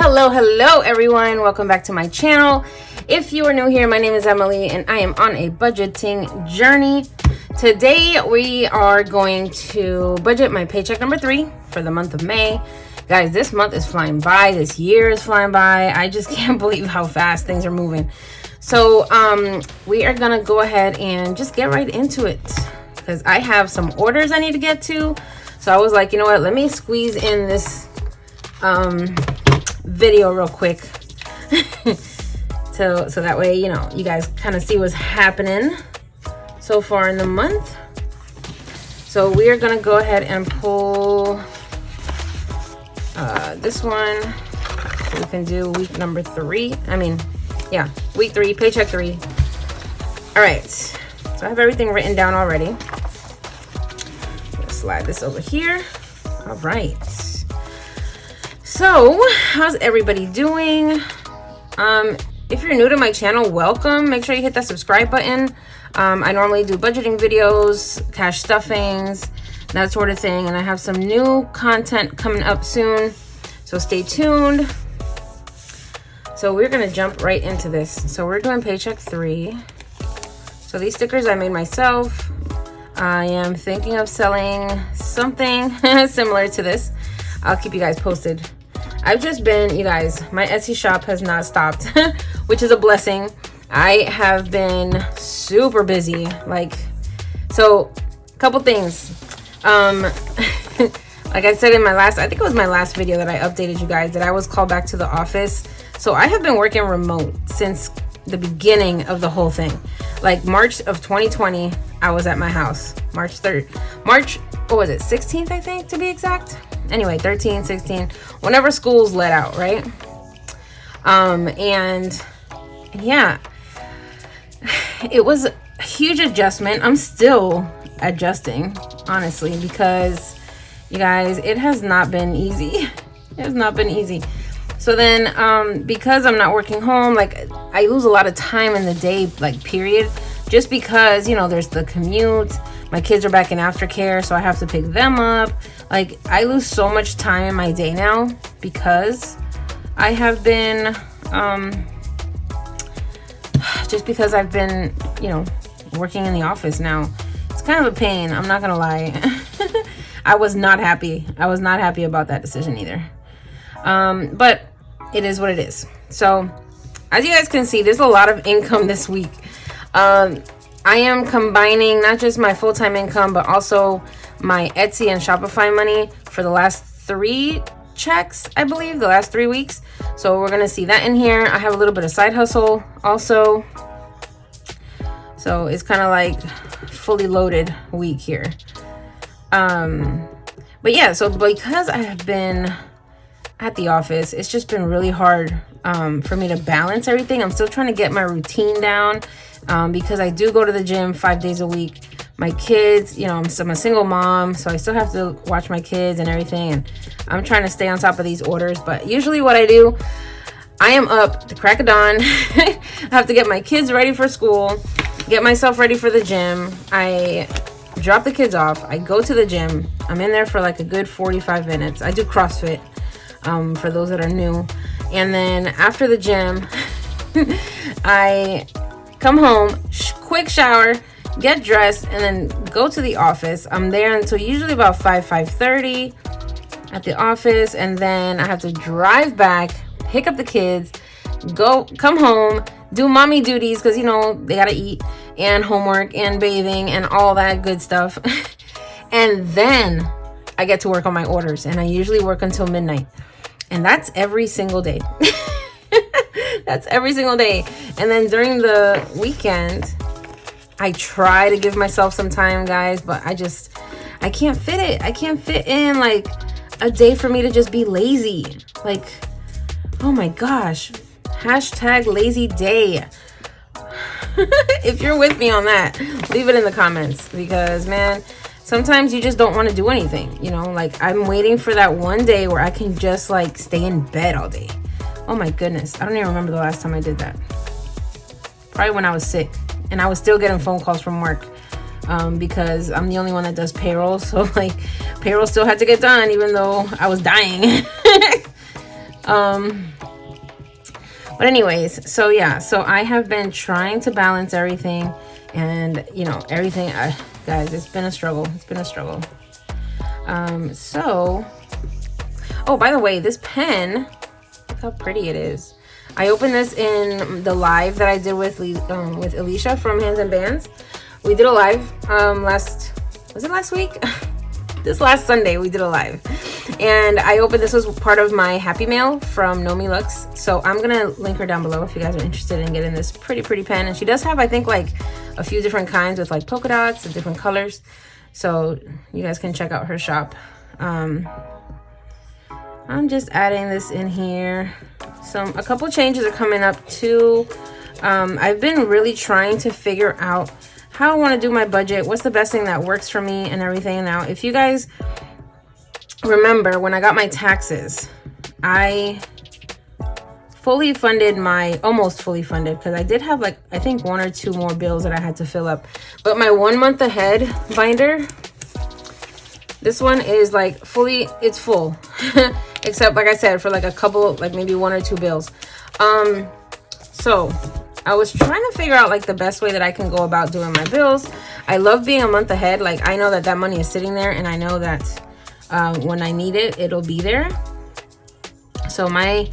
Hello everyone, welcome back to my channel. If you are new here, my name is Emily and I am on a budgeting journey. Today we are going to budget my paycheck number 3 for the month of May. Guys, this month is flying by, this year is flying by. I just can't believe how fast things are moving. So we are gonna go ahead and just get right into it because I have some orders I need to get to. So I was like, you know what, let me squeeze in this video real quick so that way, you know, you guys kind of see what's happening so far in the month. So we are gonna go ahead and pull this one so we can do week number 3. Week 3, paycheck 3. All right, so I have everything written down already. I'm gonna slide this over here. All right, so how's everybody doing? If you're new to my channel, welcome. Make sure you hit that subscribe button. I normally do budgeting videos, cash stuffings, that sort of thing, and I have some new content coming up soon, so stay tuned. So we're gonna jump right into this. So we're doing paycheck 3. So these stickers I made myself. I am thinking of selling something similar to this. I'll keep you guys posted. I've just been, you guys, my Etsy shop has not stopped, which is a blessing. I have been super busy. So a couple things. Like I said in my last, I think it was my last video that I updated you guys, that I was called back to the office. So I have been working remote since the beginning of the whole thing. Like March of 2020, I was at my house. March 16th, I think, to be exact. Anyway, 13, 16, whenever school's let out, right? And yeah, it was a huge adjustment. I'm still adjusting, honestly, because you guys, it has not been easy. It has not been easy. So then, because I'm not working home, like I lose a lot of time in the day, like period, just because, you know, there's the commute. My kids are back in aftercare, so I have to pick them up. Like, I lose so much time in my day now because I have been, just because I've been, you know, working in the office now. It's kind of a pain, I'm not gonna lie. I was not happy. I was not happy about that decision either. But it is what it is. So, as you guys can see, there's a lot of income this week. I am combining not just my full-time income, but also my Etsy and Shopify money for the last 3 checks, I believe, the last 3 weeks. So we're going to see that in here. I have a little bit of side hustle also. So it's kind of like fully loaded week here. But yeah, so because I have been at the office, it's just been really hard for me to balance everything. I'm still trying to get my routine down. Because I do go to the gym 5 days a week. My kids, you know, I'm a single mom, so I still have to watch my kids and everything, and I'm trying to stay on top of these orders. But usually what I do, I am up the crack of dawn. I have to get my kids ready for school, get myself ready for the gym. I drop the kids off, I go to the gym. I'm in there for like a good 45 minutes. I do CrossFit, for those that are new. And then after the gym, I come home, quick shower, get dressed, and then go to the office. I'm there until usually about 5:30 at the office, and then I have to drive back, pick up the kids, come home, do mommy duties, because, you know, they gotta eat, and homework, and bathing, and all that good stuff. And then I get to work on my orders, and I usually work until midnight. And that's every single day. That's every single day. And then during the weekend, I try to give myself some time, guys, but I can't fit it. I can't fit in like a day for me to just be lazy. Like, oh my gosh, #lazy day. If you're with me on that, leave it in the comments, because man, sometimes you just don't want to do anything, you know, like I'm waiting for that one day where I can just like stay in bed all day. Oh my goodness, I don't even remember the last time I did that. Probably when I was sick and I was still getting phone calls from work, because I'm the only one that does payroll. So like payroll still had to get done even though I was dying. But anyways, so yeah, so I have been trying to balance everything, and you know, everything, guys, it's been a struggle. It's been a struggle. So, oh, by the way, this pen, look how pretty it is. I opened this in the live that I did with Alicia from Hands and Bands. We did a live was it last week? This last Sunday we did a live, and I opened, this was part of my Happy Mail from Nomi Lux, so I'm gonna link her down below if you guys are interested in getting this pretty pen. And she does have, I think, like a few different kinds with like polka dots and different colors, so you guys can check out her shop. I'm just adding this in here. A couple changes are coming up too. I've been really trying to figure out how I want to do my budget, what's the best thing that works for me and everything. Now, if you guys remember, when I got my taxes, I almost fully funded, because I did have like, I think 1 or 2 more bills that I had to fill up. But my 1 month ahead binder, this one is like it's full. Except, like I said, for like a couple, like maybe 1 or 2 bills. So I was trying to figure out like the best way that I can go about doing my bills. I love being a month ahead. Like, I know that money is sitting there, and I know that when I need it, it'll be there. So my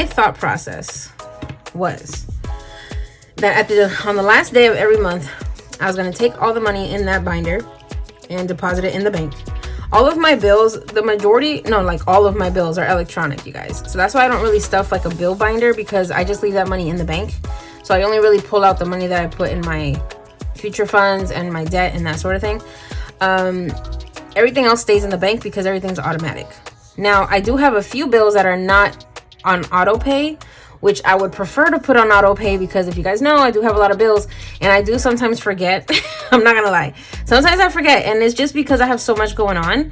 thought process was that on the last day of every month, I was going to take all the money in that binder and deposit it in the bank. All of my bills, all of my bills are electronic, you guys. So that's why I don't really stuff like a bill binder, because I just leave that money in the bank. So I only really pull out the money that I put in my future funds and my debt and that sort of thing. Everything else stays in the bank because everything's automatic. Now, I do have a few bills that are not on auto pay, which I would prefer to put on auto pay, because if you guys know, I do have a lot of bills, and I do sometimes forget. I'm not gonna lie, sometimes I forget, and it's just because I have so much going on.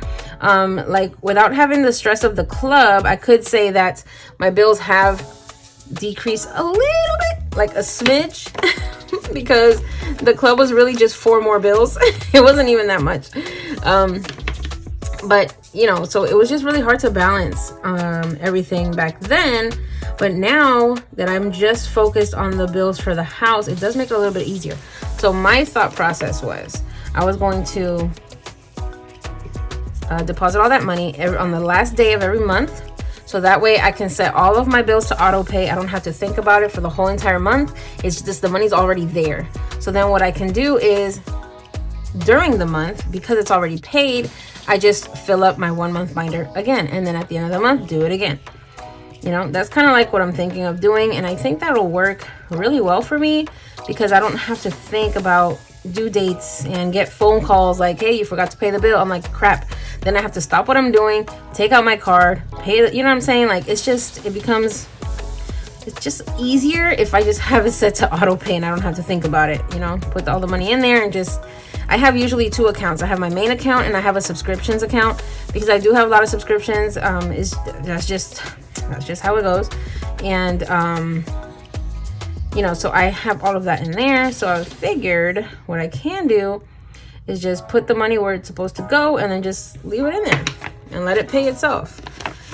Like, without having the stress of the club, I could say that my bills have decreased a little bit, like a smidge, because the club was really just 4 more bills. It wasn't even that much. But you know, so it was just really hard to balance everything back then. But now that I'm just focused on the bills for the house, it does make it a little bit easier. So my thought process was, I was going to deposit all that money on the last day of every month. So that way I can set all of my bills to auto pay. I don't have to think about it for the whole entire month. It's just the money's already there. So then what I can do is, during the month, because it's already paid, I just fill up my 1 month binder again. And then at the end of the month, do it again. You know, that's kind of like what I'm thinking of doing. And I think that'll work really well for me, because I don't have to think about due dates and get phone calls like, hey, you forgot to pay the bill. I'm like, crap. Then I have to stop what I'm doing, take out my card, pay the, you know what I'm saying? Like, it's just easier if I just have it set to auto pay and I don't have to think about it, you know, put all the money in there. And I have usually 2 accounts. I have my main account and I have a subscriptions account, because I do have a lot of subscriptions. That's just how it goes. And you know, so I have all of that in there. So I figured what I can do is just put the money where it's supposed to go, and then just leave it in there and let it pay itself.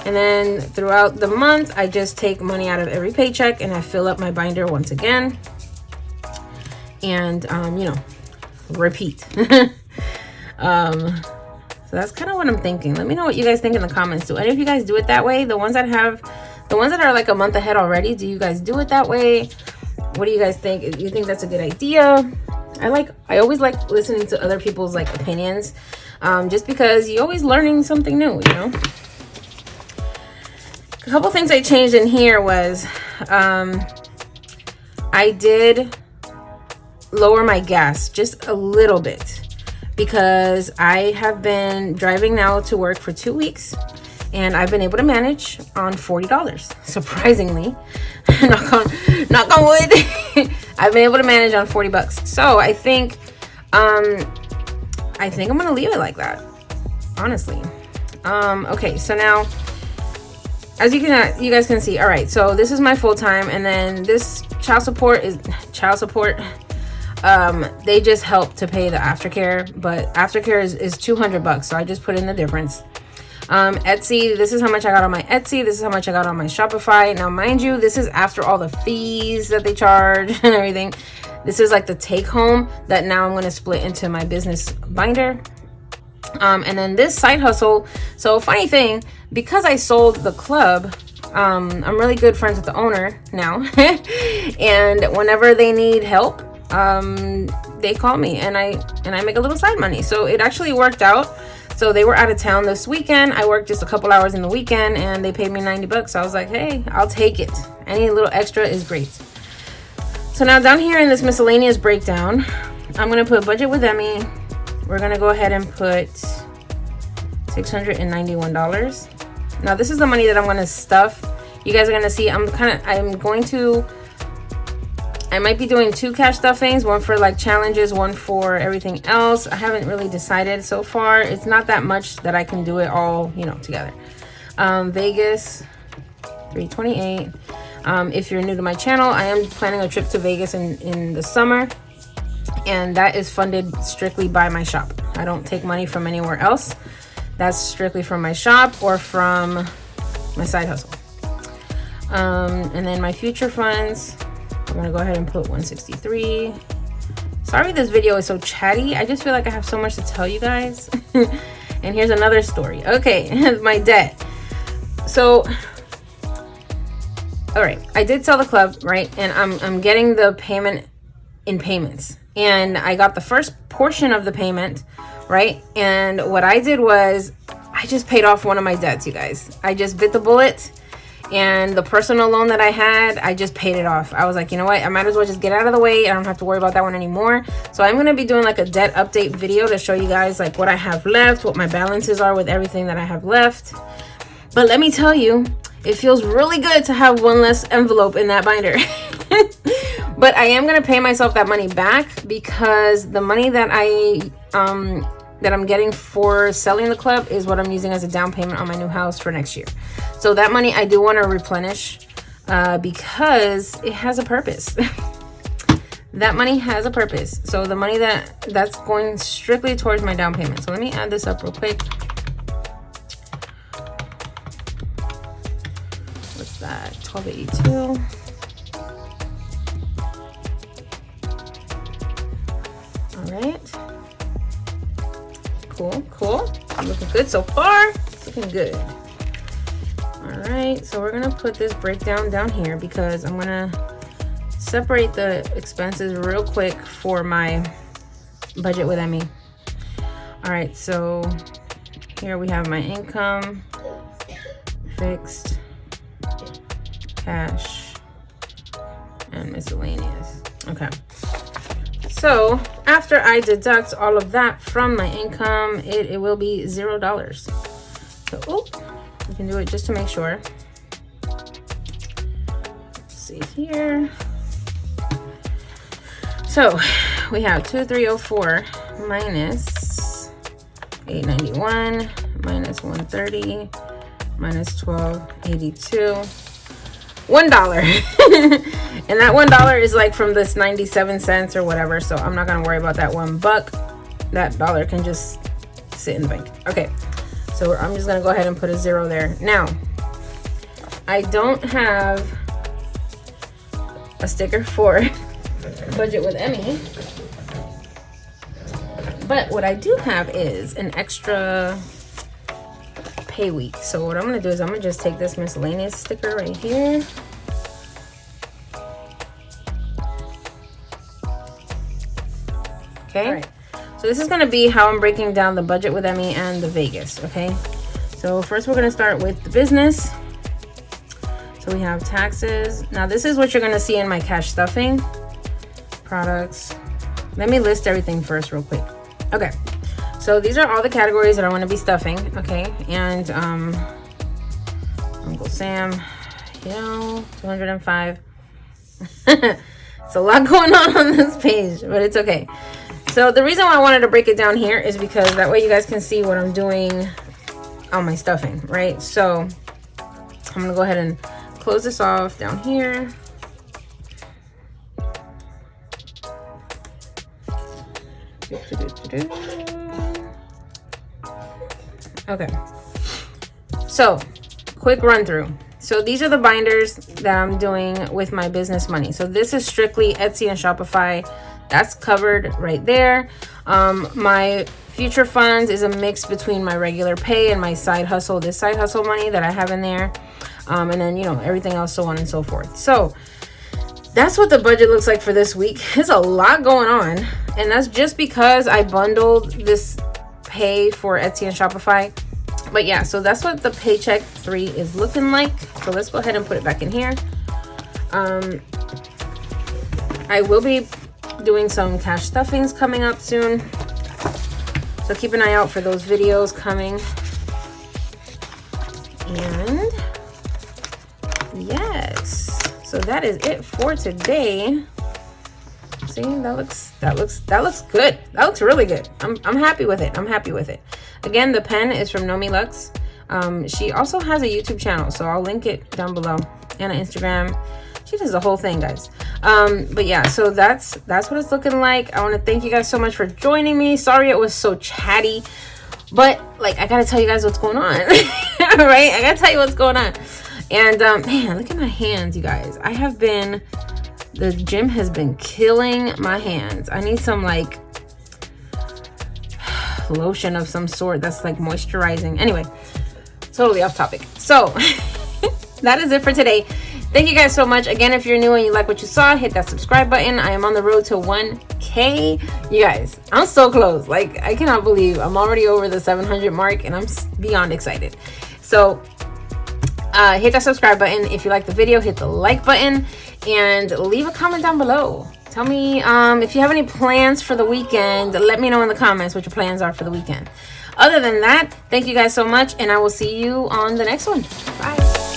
And then throughout the month, I just take money out of every paycheck and I fill up my binder once again. And you know, repeat. So that's kind of what I'm thinking. Let me know what you guys think in the comments. Do any of you guys do it that way? The ones that are like a month ahead already, do you guys do it that way? What do you guys think? Do you think that's a good idea? I always like listening to other people's like opinions, just because you're always learning something new, you know. A couple things I changed in here was I did lower my gas just a little bit, because I have been driving now to work for 2 weeks, and I've been able to manage on $40, surprisingly. knock on wood. I've been able to manage on $40. So I think I'm gonna leave it like that, honestly. Okay, so now, as you guys can see, all right, so this is my full-time, and then this child support. They just help to pay the aftercare, but aftercare is $200, so I just put in the difference. Etsy, this is how much I got on my Etsy. This is how much I got on my Shopify. Now, mind you, this is after all the fees that they charge and everything. This is like the take home that now I'm going to split into my business binder. And then this side hustle. So funny thing, because I sold the club, I'm really good friends with the owner now. And whenever they need help, they call me and I make a little side money. So it actually worked out. So they were out of town this weekend. I worked just a couple hours in the weekend and they paid me $90. So I was like, hey, I'll take it. Any little extra is great. So now down here in this miscellaneous breakdown, I'm going to put Budget with Emmy. We're going to go ahead and put $691. Now this is the money that I'm going to stuff. You guys are going to see, I might be doing 2 cash stuffings, one for like challenges, one for everything else. I haven't really decided so far. It's not that much that I can do it all, together. Vegas, $328. If you're new to my channel, I am planning a trip to Vegas in the summer, and that is funded strictly by my shop. I don't take money from anywhere else. That's strictly from my shop or from my side hustle. And then my future funds, I'm gonna go ahead and put 163. Sorry this video is so chatty. I just feel like I have so much to tell you guys. And here's another story. Okay, my debt. So, all right, I did sell the club, right? And I'm getting the payment in payments. And I got the first portion of the payment, right? And what I did was I just paid off one of my debts, you guys. I just bit the bullet. And the personal loan that I had, I just paid it off. I was like, you know what? I might as well just get out of the way. I don't have to worry about that one anymore. So I'm going to be doing like a debt update video to show you guys like what I have left, what my balances are with everything that I have left. But let me tell you, it feels really good to have one less envelope in that binder. But I am going to pay myself that money back because the money that I'm getting for selling the club is what I'm using as a down payment on my new house for next year. So that money I do want to replenish because it has a purpose. That money has a purpose. So the money that's going strictly towards my down payment. So let me add this up real quick. What's that? $12.82. All right. Cool. Looking good so far. It's looking good. All right, so we're gonna put this breakdown down here because I'm gonna separate the expenses real quick for my Budget with Emmy. All right, so here we have my income, fixed, cash, and miscellaneous. Okay. So after I deduct all of that from my income, it will be $0. So, we can do it just to make sure. Let's see here. So we have 2304 minus 891 minus 130 minus 1282. $1. And that $1 is like from this 97 cents or whatever, so I'm not gonna worry about that $1. That dollar can just sit in the bank. Okay, so I'm just gonna go ahead and put a 0 there. Now, I don't have a sticker for Budget with Emmy, but what I do have is an extra pay week. So what I'm gonna do is I'm gonna just take this miscellaneous sticker right here. Okay. All right. So this is gonna be how I'm breaking down the Budget with Emmy and the Vegas. Okay. So first we're gonna start with the business. So we have taxes. Now this is what you're gonna see in my cash stuffing. Products. Let me list everything first real quick. Okay. So these are all the categories that I want to be stuffing, okay? And Uncle Sam, 205. It's a lot going on this page, but it's okay. So the reason why I wanted to break it down here is because that way you guys can see what I'm doing on my stuffing, right? So I'm gonna go ahead and close this off down here. Okay, So quick run through. So these are the binders that I'm doing with my business money. So this is strictly Etsy and Shopify. That's covered right there. My future funds is a mix between my regular pay and my side hustle, this side hustle money that I have in there. And then, you know, everything else, so on and so forth. So that's what the budget looks like for this week. There's a lot going on. And that's just because I bundled this pay for Etsy and Shopify. But yeah, so that's what the Paycheck 3 is looking like. So let's go ahead and put it back in here. I will be doing some cash stuffings coming up soon. So keep an eye out for those videos coming. And yes, so that is it for today. See, that looks good. That looks really good. I'm happy with it. I'm happy with it. Again, the pen is from Nomi Lux. She also has a YouTube channel, so I'll link it down below, and an Instagram. She does the whole thing, guys. But yeah, so that's what it's looking like. I want to thank you guys so much for joining me. Sorry it was so chatty, but like I gotta tell you guys what's going on. Right? I gotta tell you what's going on. And man, look at my hands, you guys. The gym has been killing my hands. I need some like lotion of some sort that's like moisturizing. Anyway, totally off topic. So that is it for today. Thank you guys so much. Again, if you're new and you like what you saw, hit that subscribe button. I am on the road to 1K. You guys, I'm so close. Like, I cannot believe I'm already over the 700 mark, and I'm beyond excited. So hit that subscribe button. If you like the video, hit the like button and leave a comment down below. Tell me if you have any plans for the weekend. Let me know in the comments what your plans are for the weekend. Other than that, thank you guys so much, and I will see you on the next one. Bye.